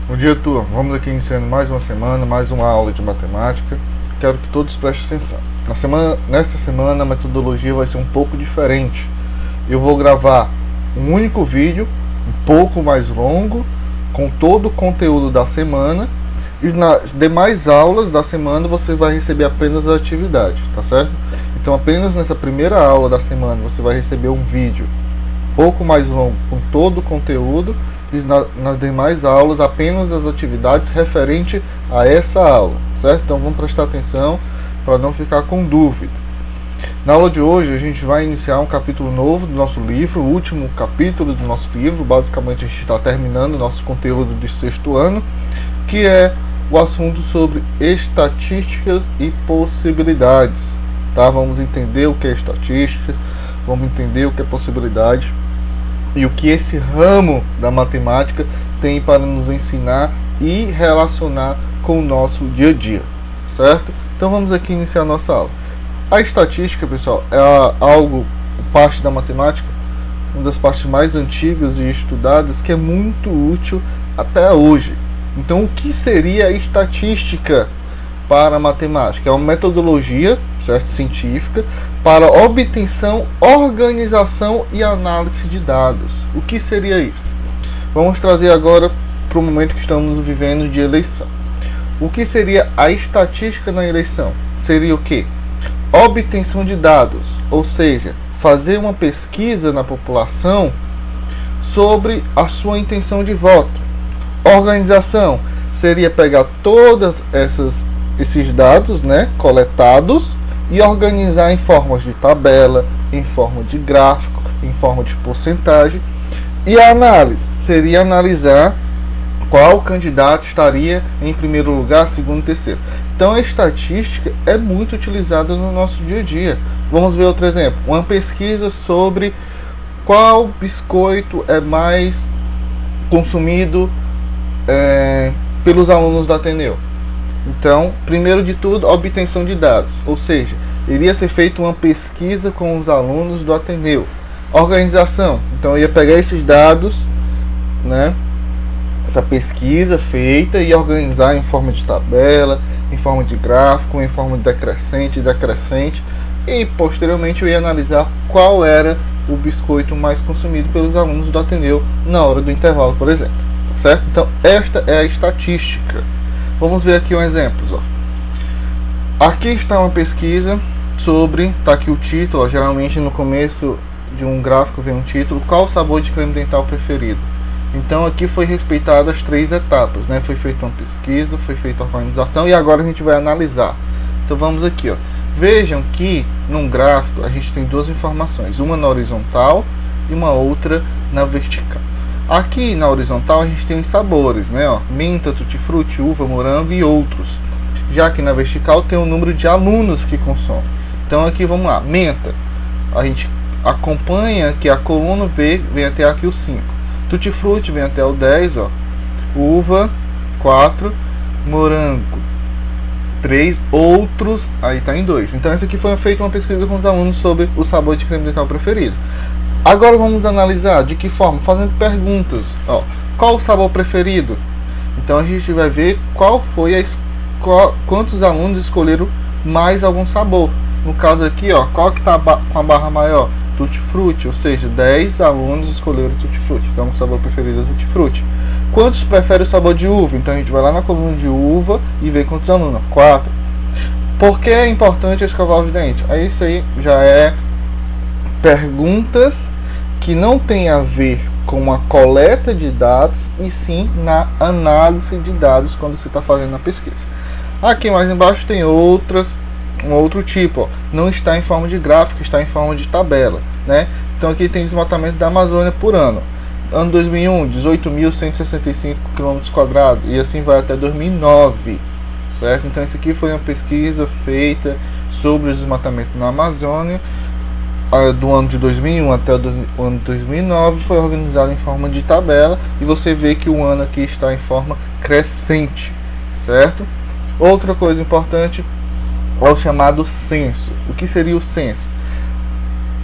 Bom dia, turma. Vamos aqui iniciando mais uma semana, mais uma aula de matemática. Quero que todos prestem atenção. Nesta semana a metodologia vai ser um pouco diferente. Eu vou gravar um único vídeo, um pouco mais longo, com todo o conteúdo da semana. E nas demais aulas da semana você vai receber apenas a atividade, tá certo? Então apenas nessa primeira aula da semana você vai receber um vídeo um pouco mais longo com todo o conteúdo. E nas demais aulas apenas as atividades referente a essa aula, certo? Então vamos prestar atenção para não ficar com dúvida. Na aula de hoje a gente vai iniciar um capítulo novo do nosso livro, o último capítulo do nosso livro. Basicamente a gente está terminando o nosso conteúdo de sexto ano, que é o assunto sobre estatísticas e possibilidades, tá? Vamos entender o que é estatística, vamos entender o que é possibilidade e o que esse ramo da matemática tem para nos ensinar e relacionar com o nosso dia a dia, certo? Então vamos aqui iniciar a nossa aula. A estatística, pessoal, é parte da matemática, uma das partes mais antigas e estudadas, que é muito útil até hoje. Então o que seria a estatística para a matemática? É uma metodologia, certo, científica para obtenção, organização e análise de dados. O que seria isso? Vamos trazer agora para o momento que estamos vivendo de eleição. O que seria a estatística na eleição? Seria o quê? Obtenção de dados, ou seja, fazer uma pesquisa na população sobre a sua intenção de voto. Organização seria pegar todos esses dados, né, coletados, e organizar em formas de tabela, em forma de gráfico, em forma de porcentagem. E a análise seria analisar qual candidato estaria em primeiro lugar, segundo e terceiro. Então a estatística é muito utilizada no nosso dia a dia. Vamos ver outro exemplo. Uma pesquisa sobre qual biscoito é mais consumido pelos alunos do Ateneu. Então, primeiro de tudo, a obtenção de dados, ou seja, iria ser feita uma pesquisa com os alunos do Ateneu. Organização, então eu ia pegar esses dados, né, essa pesquisa feita, e organizar em forma de tabela, em forma de gráfico, em forma de decrescente, e posteriormente eu ia analisar qual era o biscoito mais consumido pelos alunos do Ateneu na hora do intervalo, por exemplo, certo? Então esta é a estatística. Vamos ver aqui um exemplo, ó. Aqui está uma pesquisa sobre, tá aqui o título, ó, geralmente no começo de um gráfico vem um título, qual o sabor de creme dental preferido. Então aqui foi respeitado as três etapas, né? Foi feita uma pesquisa, foi feita a organização e agora a gente vai analisar. Então vamos aqui, ó. Vejam que num gráfico a gente tem duas informações, uma na horizontal e uma outra na vertical. Aqui na horizontal a gente tem os sabores, né? Ó, menta, tutti-frutti, uva, morango e outros. Já que na vertical tem o número de alunos que consomem. Então aqui vamos lá, menta. A gente acompanha que a coluna B vem até aqui o 5. Tutti-frutti vem até o 10, ó. Uva, 4. Morango, 3. Outros, aí está em 2. Então essa aqui foi feita uma pesquisa com os alunos sobre o sabor de creme dental preferido. Agora vamos analisar de que forma? Fazendo perguntas. Ó, qual o sabor preferido? Então a gente vai ver quantos alunos escolheram mais algum sabor. No caso aqui, ó, qual que está com a barra maior? Tutti-frutti, ou seja, 10 alunos escolheram tutti-frutti. Então o sabor preferido é tutti-frutti. Quantos preferem o sabor de uva? Então a gente vai lá na coluna de uva e vê quantos alunos. 4. Por que é importante escovar os dentes? Aí isso aí já é perguntas que não tem a ver com a coleta de dados e sim na análise de dados quando você está fazendo a pesquisa. Aqui mais embaixo tem um outro tipo, ó. Não está em forma de gráfico, está em forma de tabela, né? Então aqui tem desmatamento da Amazônia por ano. Ano 2001, 18.165 km², e assim vai até 2009, certo? Então isso aqui foi uma pesquisa feita sobre o desmatamento na Amazônia do ano de 2001 até o ano de 2009, foi organizado em forma de tabela, e você vê que o ano aqui está em forma crescente, certo? Outra coisa importante é o chamado censo. O que seria o censo?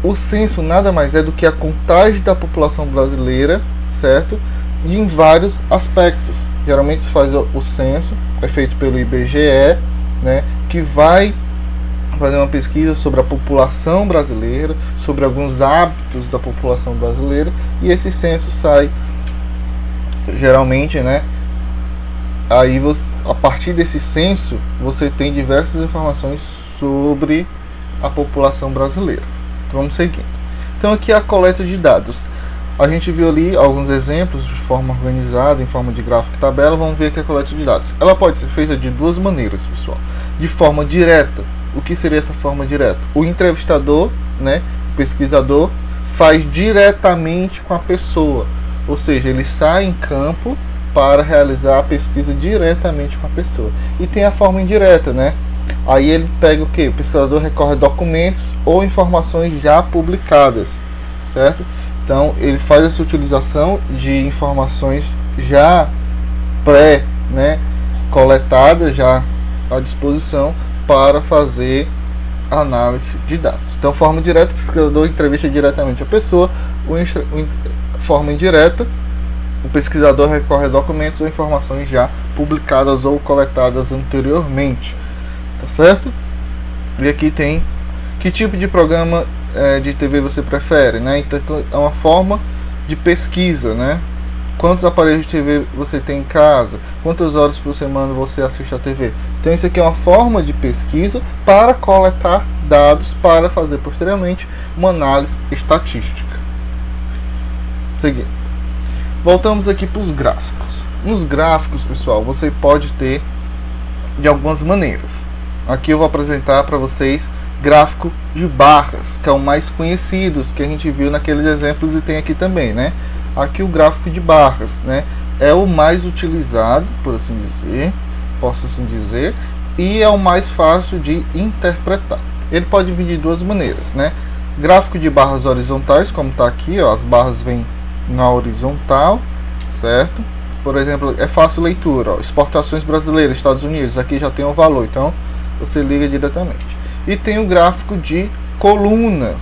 O censo nada mais é do que a contagem da população brasileira, certo? em vários aspectos. Geralmente se faz o censo, é feito pelo IBGE, né, que vai fazer uma pesquisa sobre a população brasileira, sobre alguns hábitos da população brasileira, e esse censo sai geralmente, né, aí você, a partir desse censo você tem diversas informações sobre a população brasileira. Então vamos seguindo. Então aqui é a coleta de dados. A gente viu ali alguns exemplos de forma organizada, em forma de gráfico e tabela. Vamos ver aqui a coleta de dados. Ela pode ser feita de duas maneiras, pessoal. De forma direta. O que seria essa forma direta? O entrevistador, né, o pesquisador, faz diretamente com a pessoa. Ou seja, ele sai em campo para realizar a pesquisa diretamente com a pessoa. E tem a forma indireta, né? Aí ele pega o que? O pesquisador recorre a documentos ou informações já publicadas, certo? Então ele faz essa utilização de informações já né, coletadas, já à disposição para fazer análise de dados. Então, forma direta, o pesquisador entrevista diretamente a pessoa. Forma indireta, o pesquisador recorre a documentos ou informações já publicadas ou coletadas anteriormente. Tá certo? E aqui tem que tipo de programa de TV você prefere, né? Então é uma forma de pesquisa, né? Quantos aparelhos de TV você tem em casa? Quantas horas por semana você assiste a TV? Então isso aqui é uma forma de pesquisa para coletar dados para fazer posteriormente uma análise estatística. Seguindo. Voltamos aqui para os gráficos. Nos gráficos, pessoal, você pode ter de algumas maneiras. Aqui eu vou apresentar para vocês gráfico de barras, que é o mais conhecido, que a gente viu naqueles exemplos e tem aqui também, né? Aqui o gráfico de barras, né? É o mais utilizado, por assim dizer, posso assim dizer, e é o mais fácil de interpretar. Ele pode vir de duas maneiras, né? Gráfico de barras horizontais, como está aqui, ó, as barras vêm na horizontal, certo? Por exemplo, é fácil leitura, ó, exportações brasileiras, Estados Unidos, aqui já tem o valor, então você liga diretamente. E tem o gráfico de colunas,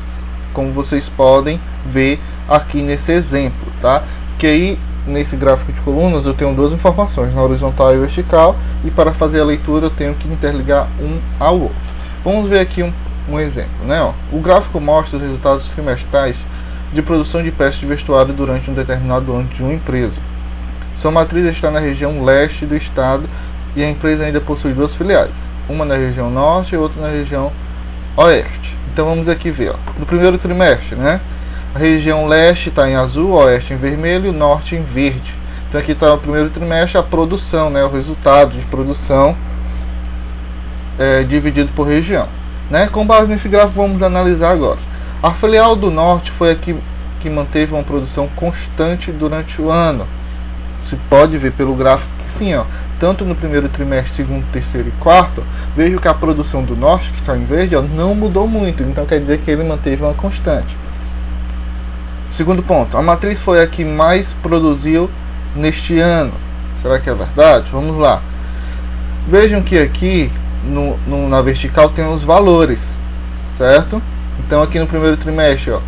como vocês podem ver aqui nesse exemplo, tá? Que aí nesse gráfico de colunas eu tenho duas informações, na horizontal e vertical, e para fazer a leitura eu tenho que interligar um ao outro. Vamos ver aqui um exemplo, né? Ó, o gráfico mostra os resultados trimestrais de produção de peças de vestuário durante um determinado ano de uma empresa. Sua matriz está na região leste do estado e a empresa ainda possui duas filiais, uma na região norte e outra na região oeste. Então vamos aqui ver, ó, no primeiro trimestre, né? A região leste está em azul, oeste em vermelho, norte em verde. Então aqui está o primeiro trimestre, a produção, né? O resultado de produção dividido por região, né? Com base nesse gráfico vamos analisar agora. A filial do norte foi a que manteve uma produção constante durante o ano. Se pode ver pelo gráfico que sim, ó, tanto no primeiro trimestre, segundo, terceiro e quarto, vejo que a produção do norte, que está em verde, ó, não mudou muito. Então quer dizer que ele manteve uma constante. Segundo ponto, a matriz foi a que mais produziu neste ano. Será que é verdade? Vamos lá. Vejam que aqui na vertical tem os valores, certo? Então aqui no primeiro trimestre, ó,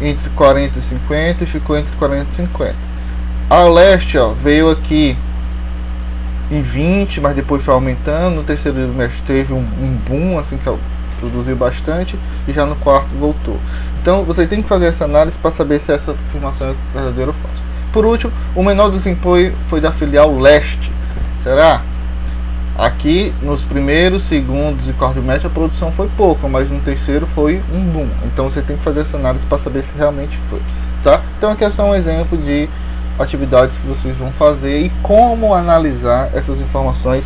entre 40 e 50 e ficou entre 40 e 50. Ao leste, ó, veio aqui em 20, mas depois foi aumentando. No terceiro trimestre teve um boom, assim, que produziu bastante, e já no quarto voltou. Então você tem que fazer essa análise para saber se essa afirmação é verdadeira ou falsa. Por último, o menor desempenho foi da filial leste. Será? Aqui nos primeiros, segundos e quarto trimestre a produção foi pouca, mas no terceiro foi um boom. Então você tem que fazer essa análise para saber se realmente foi, tá? Então aqui é só um exemplo de atividades que vocês vão fazer e como analisar essas informações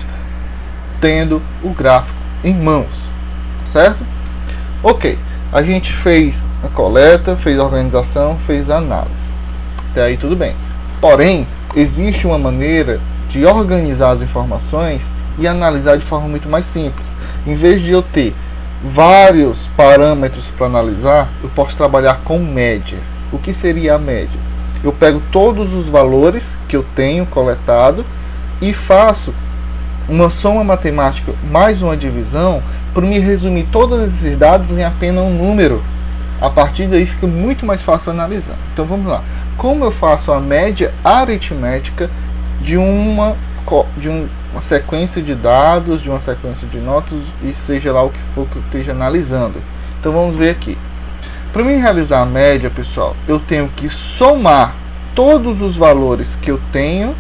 tendo o gráfico em mãos, certo? Ok, a gente fez a coleta, fez a organização, fez a análise. Até aí tudo bem. Porém, existe uma maneira de organizar as informações e analisar de forma muito mais simples. Em vez de eu ter vários parâmetros para analisar, eu posso trabalhar com média. O que seria a média? Eu pego todos os valores que eu tenho coletado e faço uma soma matemática mais uma divisão para me resumir todos esses dados em apenas um número. A partir daí fica muito mais fácil analisar. Então vamos lá. como eu faço a média aritmética de uma sequência de dados, de uma sequência de notas, e seja lá o que for que eu esteja analisando. Então vamos ver aqui. Para mim realizar a média, pessoal, eu tenho que somar todos os valores que eu tenho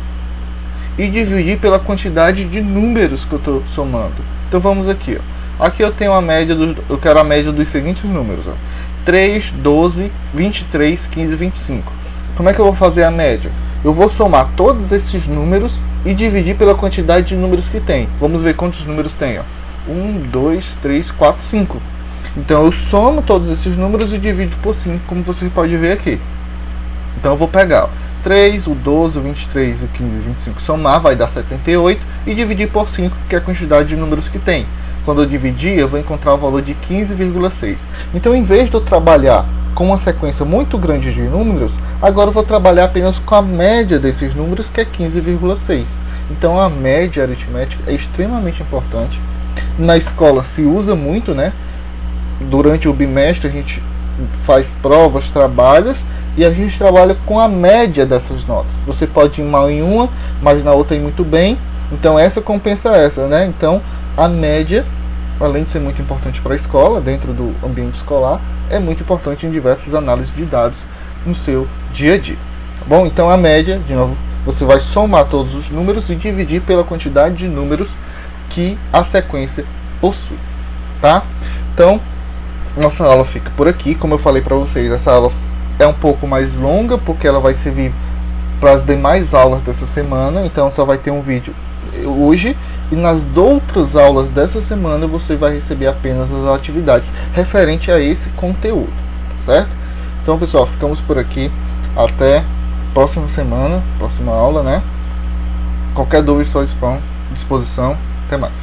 e dividir pela quantidade de números que eu estou somando. Então vamos aqui, ó. Aqui eu tenho a média eu quero a média dos seguintes números, ó. 3, 12, 23, 15, 25. Como é que eu vou fazer a média? Eu vou somar todos esses números e dividir pela quantidade de números que tem. Vamos ver quantos números tem, ó. 1, 2, 3, 4, 5. Então eu somo todos esses números e divido por 5, como você pode ver aqui. Então eu vou pegar, ó, 3, o 12, o 23, o 15 e o 25, somar vai dar 78 e dividir por 5, que é a quantidade de números que tem. Quando eu dividir, eu vou encontrar o valor de 15,6. Então, em vez de eu trabalhar com uma sequência muito grande de números, agora eu vou trabalhar apenas com a média desses números, que é 15,6. Então, a média aritmética é extremamente importante. Na escola se usa muito, né? Durante o bimestre a gente faz provas, trabalhos, e a gente trabalha com a média dessas notas. Você pode ir mal em uma, mas na outra ir muito bem. Então essa compensa essa, né? Então a média, além de ser muito importante para a escola, dentro do ambiente escolar, é muito importante em diversas análises de dados no seu dia a dia. Tá bom? Então a média, de novo, você vai somar todos os números e dividir pela quantidade de números que a sequência possui. Tá? Então, nossa aula fica por aqui. Como eu falei para vocês, essa aula é um pouco mais longa, porque ela vai servir para as demais aulas dessa semana. Então só vai ter um vídeo hoje, e nas outras aulas dessa semana você vai receber apenas as atividades referente a esse conteúdo, certo? Então, pessoal, ficamos por aqui. Até próxima semana, próxima aula, né? Qualquer dúvida estou à disposição. Até mais.